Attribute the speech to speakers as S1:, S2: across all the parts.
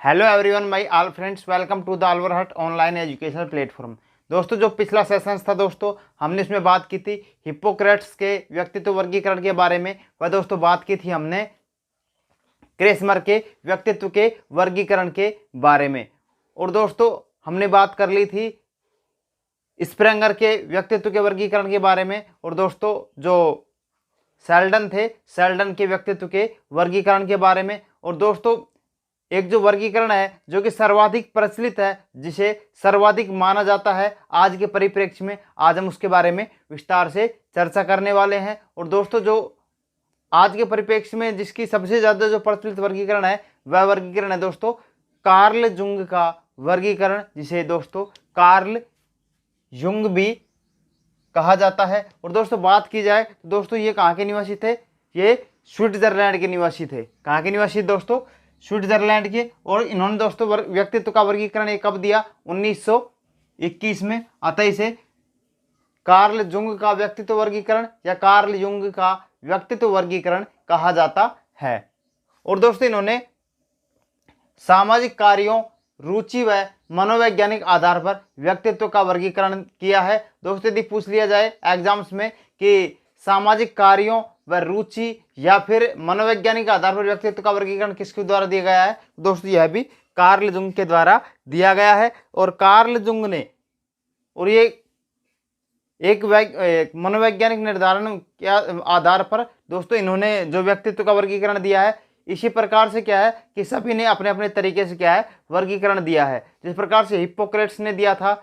S1: Hello everyone, my all friends, welcome to the Alwar online educational platform. दोस्तों, जो पिछला sessions था दोस्तों, हमने इसमें बात की थी हिप्पोक्रेट्स के व्यक्तित्व वर्गीकरण के बारे में। वह दोस्तों बात की थी हमने क्रेसमर के व्यक्तित्व के वर्गीकरण के बारे में। और दोस्तों हमने बात कर ली थी स्प्रेंगर के व्यक्तित्व के वर्गीकरण के बारे में। और दोस्तों जो सेल्डन थे, सेल्डन के व्यक्तित्व के वर्गीकरण के बारे में। और दोस्तों एक जो वर्गीकरण है जो कि सर्वाधिक प्रचलित है, जिसे सर्वाधिक माना जाता है आज के परिप्रेक्ष्य में, आज हम उसके बारे में विस्तार से चर्चा करने वाले हैं। और दोस्तों जो आज के परिप्रेक्ष्य में जिसकी सबसे ज़्यादा जो प्रचलित वर्गीकरण है वह वर्गीकरण है दोस्तों कार्ल जुंग का वर्गीकरण, जिसे दोस्तों कार्ल युंग भी कहा जाता है। और दोस्तों बात की जाए तो दोस्तों ये कहाँ के निवासी थे? ये स्विट्जरलैंड के निवासी थे। कहाँ के निवासी दोस्तों? स्विट्जरलैंड के। और इन्होंने दोस्तों व्यक्तित्व का वर्गीकरण ये कब दिया? 1921 में। अतः इसे कार्ल जुंग का व्यक्तित्व वर्गीकरण या कार्ल युंग का व्यक्तित्व वर्गीकरण कहा जाता है। और दोस्तों इन्होंने सामाजिक कार्यों, रुचि व मनोवैज्ञानिक आधार पर व्यक्तित्व का वर्गीकरण किया है। दोस्तों यदि पूछ लिया जाए एग्जाम्स में कि सामाजिक कार्यों व रुचि या फिर मनोवैज्ञानिक आधार पर व्यक्तित्व का वर्गीकरण किसके द्वारा दिया गया है, दोस्तों यह भी कार्ल जुंग के द्वारा दिया गया है। और कार्ल जुंग ने, और ये एक मनोवैज्ञानिक निर्धारण के आधार पर दोस्तों इन्होंने जो व्यक्तित्व का वर्गीकरण दिया है, इसी प्रकार से क्या है कि सभी ने अपने अपने तरीके से क्या है वर्गीकरण दिया है। जिस प्रकार से हिप्पोक्रेट्स ने दिया था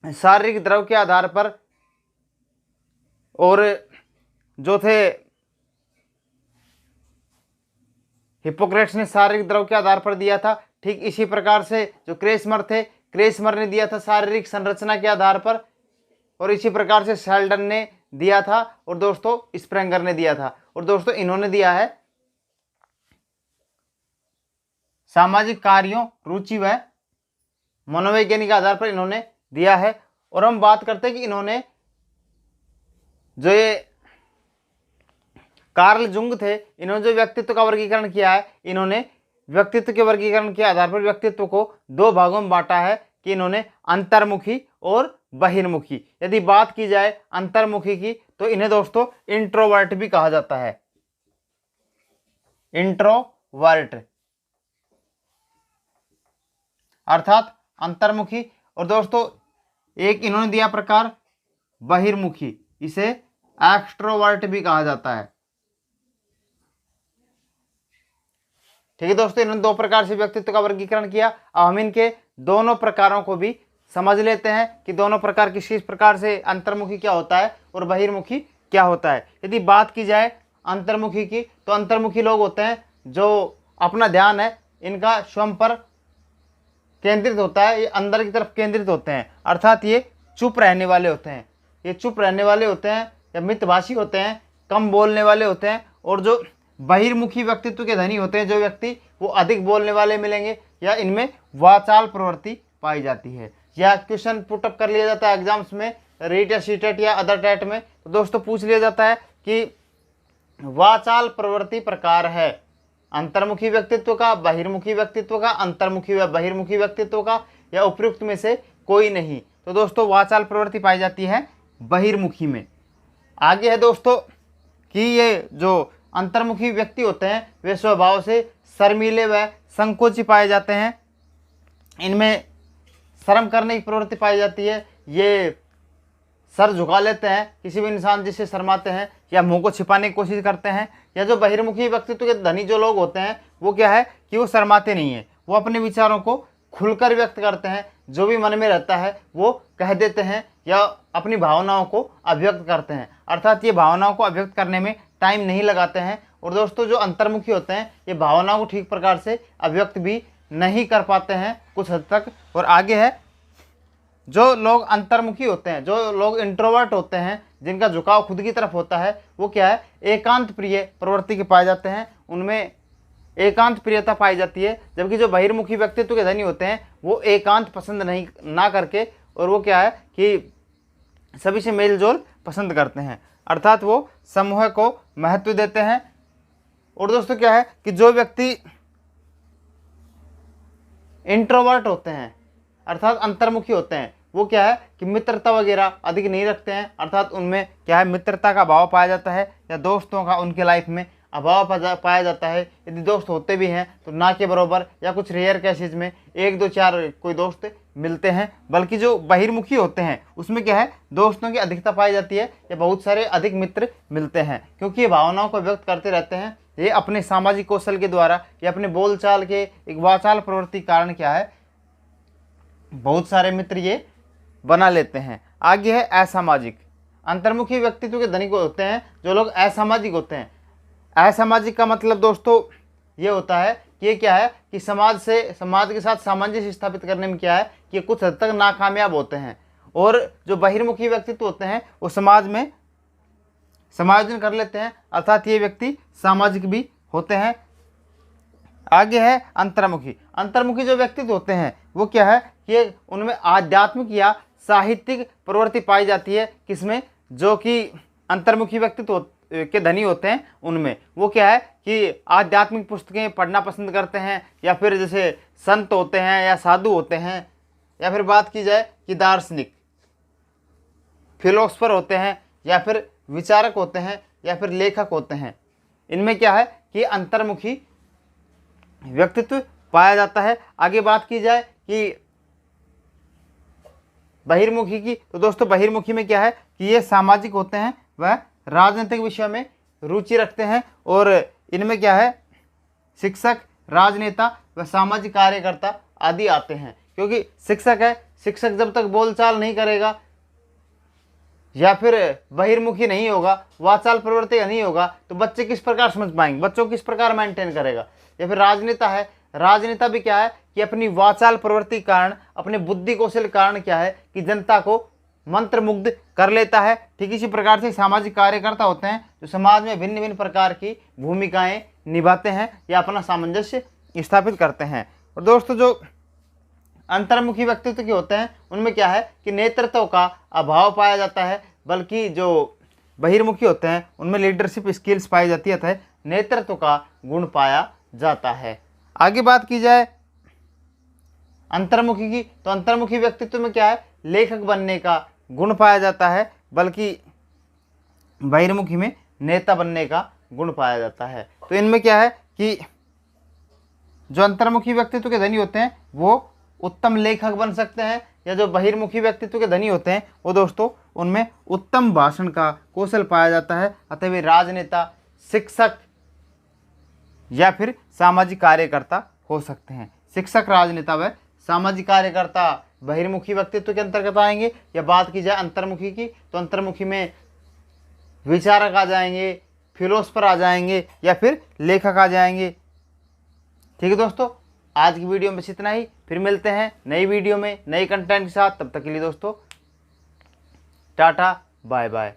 S1: शारीरिक द्रव के आधार पर, और जो थे हिप्पोक्रेट्स ने शारीरिक द्रव के आधार पर दिया था, ठीक इसी प्रकार से जो क्रेसमर थे, क्रेसमर ने दिया था शारीरिक संरचना के आधार पर। और इसी प्रकार से सेल्डन ने दिया था, और दोस्तों स्प्रेंगर ने दिया था। और दोस्तों इन्होंने दिया है सामाजिक कार्यों, रुचि व मनोवैज्ञानिक आधार पर इन्होंने दिया है। और हम बात करते हैं कि इन्होंने जो ये कार्ल जुंग थे, इन्होंने जो व्यक्तित्व का वर्गीकरण किया है, इन्होंने व्यक्तित्व के वर्गीकरण के आधार पर व्यक्तित्व को दो भागों में बांटा है कि इन्होंने अंतर्मुखी और बहिर्मुखी। यदि बात की जाए अंतर्मुखी की तो इन्हें दोस्तों इंट्रोवर्ट भी कहा जाता है, इंट्रोवर्ट अर्थात अंतर्मुखी। और दोस्तों एक इन्होंने दिया प्रकार बहिर्मुखी, इसे एक्सट्रोवर्ट भी कहा जाता है। ठीक है दोस्तों, इन्होंने दो प्रकार से व्यक्तित्व का वर्गीकरण किया। अब हम इनके दोनों प्रकारों को भी समझ लेते हैं कि दोनों प्रकार किस प्रकार से अंतर्मुखी क्या होता है और बहिर्मुखी क्या होता है। यदि बात की जाए अंतर्मुखी की तो अंतर्मुखी लोग होते हैं जो अपना ध्यान है इनका स्वयं पर केंद्रित होता है, ये अंदर की तरफ केंद्रित होते हैं, अर्थात ये चुप रहने वाले होते हैं। ये चुप रहने वाले होते हैं या मितभाषी होते हैं, कम बोलने वाले होते हैं। और जो बहिर्मुखी व्यक्तित्व के धनी होते हैं जो व्यक्ति, वो अधिक बोलने वाले मिलेंगे या इनमें वाचाल प्रवृत्ति पाई जाती है। या क्वेश्चन पुटअप कर लिया जाता है एग्जाम्स में, रीट या सीटेट या अदर टेट में, तो दोस्तों पूछ लिया जाता है कि वाचाल प्रवृत्ति प्रकार है अंतर्मुखी व्यक्तित्व का, बहिर्मुखी व्यक्तित्व का, अंतर्मुखी व बहिर्मुखी व्यक्तित्व का, या उपयुक्त में से कोई नहीं। तो दोस्तों वाचाल प्रवृत्ति पाई जाती है बहिर्मुखी में। आगे है दोस्तों कि ये जो अंतर्मुखी व्यक्ति होते हैं वे स्वभाव से शर्मीले व संकोची पाए जाते हैं। इनमें शर्म करने की प्रवृत्ति पाई जाती है, ये सर झुका लेते हैं किसी भी इंसान जिससे शर्माते हैं, या मुंह को छिपाने की कोशिश करते हैं। या जो बहिर्मुखी व्यक्तित्व के धनी जो लोग होते हैं वो क्या है कि वो शर्माते नहीं हैं, वो अपने विचारों को खुलकर व्यक्त करते हैं, जो भी मन में रहता है वो कह देते हैं या अपनी भावनाओं को अभिव्यक्त करते हैं, अर्थात ये भावनाओं को अभिव्यक्त करने में टाइम नहीं लगाते हैं। और दोस्तों जो अंतर्मुखी होते हैं ये भावनाओं को ठीक प्रकार से अभिव्यक्त भी नहीं कर पाते हैं कुछ हद तक। और आगे है जो लोग अंतर्मुखी होते हैं, जो लोग इंट्रोवर्ट होते हैं, जिनका झुकाव खुद की तरफ होता है, वो क्या है एकांत प्रिय प्रवृत्ति के पाए जाते हैं, उनमें एकांत प्रियता पाई जाती है। जबकि जो बहिर्मुखी व्यक्तित्व के धनी होते हैं वो एकांत पसंद नहीं ना करके, और वो क्या है कि सभी से मेल जोल पसंद करते हैं, अर्थात वो समूह को महत्व देते हैं। और दोस्तों क्या है कि जो व्यक्ति इंट्रोवर्ट होते हैं अर्थात अंतर्मुखी होते हैं, वो क्या है कि मित्रता वगैरह अधिक नहीं रखते हैं, अर्थात उनमें क्या है मित्रता का अभाव पाया जाता है या दोस्तों का उनके लाइफ में अभाव पाया जाता है। यदि दोस्त होते भी हैं तो ना के बराबर या कुछ रेयर केसेज में 1-2-4 कोई दोस्त मिलते हैं, बल्कि जो बहिर्मुखी होते हैं उसमें क्या है दोस्तों की अधिकता पाई जाती है या बहुत सारे अधिक मित्र मिलते हैं, क्योंकि ये भावनाओं को व्यक्त करते रहते हैं। ये अपने सामाजिक कौशल के द्वारा या अपने बोलचाल के एक वाचाल प्रवृत्ति कारण क्या है बहुत सारे मित्र ये बना लेते हैं। आगे है असामाजिक। अंतर्मुखी व्यक्तित्व के धनिक होते हैं जो लोग असामाजिक होते हैं। असामाजिक का मतलब दोस्तों ये होता है कि ये क्या है कि समाज के साथ सामंजस्य स्थापित करने में क्या है कि ये कुछ हद तक नाकामयाब होते हैं। और जो बहिर्मुखी व्यक्तित्व होते हैं वो समाज में समायोजन कर लेते हैं, अर्थात ये व्यक्ति सामाजिक भी होते हैं। आगे है अंतर्मुखी। अंतर्मुखी जो व्यक्तित्व होते हैं वो क्या है कि उनमें आध्यात्मिक या साहित्यिक प्रवृत्ति पाई जाती है। किसमें? जो कि अंतर्मुखी व्यक्तित्व के धनी होते हैं उनमें वो क्या है कि आध्यात्मिक पुस्तकें पढ़ना पसंद करते हैं, या फिर जैसे संत होते हैं या साधु होते हैं, या फिर बात की जाए कि दार्शनिक फिलोसफर होते हैं, या फिर विचारक होते हैं, या फिर लेखक होते हैं। इनमें क्या है कि अंतर्मुखी व्यक्तित्व पाया जाता है। आगे बात की जाए कि बहिर्मुखी की, तो दोस्तों बहिर्मुखी में क्या है कि ये सामाजिक होते हैं, वह राजनीतिक विषयों में रुचि रखते हैं, और इनमें क्या है शिक्षक, राजनेता व सामाजिक कार्यकर्ता आदि आते हैं। क्योंकि शिक्षक है, शिक्षक जब तक बोलचाल नहीं करेगा या फिर बहिर्मुखी नहीं होगा, वाचाल प्रवृत्ति नहीं होगा, तो बच्चे किस प्रकार समझ पाएंगे, बच्चों किस प्रकार मेंटेन करेगा। या फिर राजनेता है, राजनेता भी क्या है कि अपनी वाचाल प्रवृत्ति कारण, अपने बुद्धि कौशल कारण क्या है कि जनता को मंत्रमुग्ध कर लेता है। ठीक इसी प्रकार से सामाजिक कार्यकर्ता होते हैं जो समाज में भिन्न भिन्न प्रकार की भूमिकाएं निभाते हैं या अपना सामंजस्य स्थापित करते हैं। और दोस्तों जो अंतर्मुखी व्यक्तित्व के होते हैं उनमें क्या है कि नेतृत्व का अभाव पाया जाता है, बल्कि जो बहिर्मुखी होते हैं उनमें लीडरशिप स्किल्स पाई जाती है तथा नेतृत्व का गुण पाया जाता है। आगे बात की जाए अंतर्मुखी की, तो अंतर्मुखी व्यक्तित्व में क्या है लेखक बनने का गुण पाया जाता है, बल्कि बहिर्मुखी में नेता बनने का गुण पाया जाता है। तो इनमें क्या है कि जो अंतर्मुखी व्यक्तित्व के धनी होते हैं वो उत्तम लेखक बन सकते हैं, या जो बहिर्मुखी व्यक्तित्व के धनी होते हैं वो दोस्तों उनमें उत्तम भाषण का कौशल पाया जाता है, अतः वे राजनेता, शिक्षक या फिर सामाजिक कार्यकर्ता हो सकते हैं। शिक्षक, राजनेता व सामाजिक कार्यकर्ता बहिर्मुखी व्यक्तित्व के अंतर्गत आएंगे। या बात की जाए अंतर्मुखी की, तो अंतर्मुखी में विचारक आ जाएंगे, फिलोसफर आ जाएंगे, या फिर लेखक आ जाएंगे। ठीक है दोस्तों, आज की वीडियो में बस इतना ही। फिर मिलते हैं नई वीडियो में नए कंटेंट के साथ। तब तक के लिए दोस्तों टाटा बाय बाय।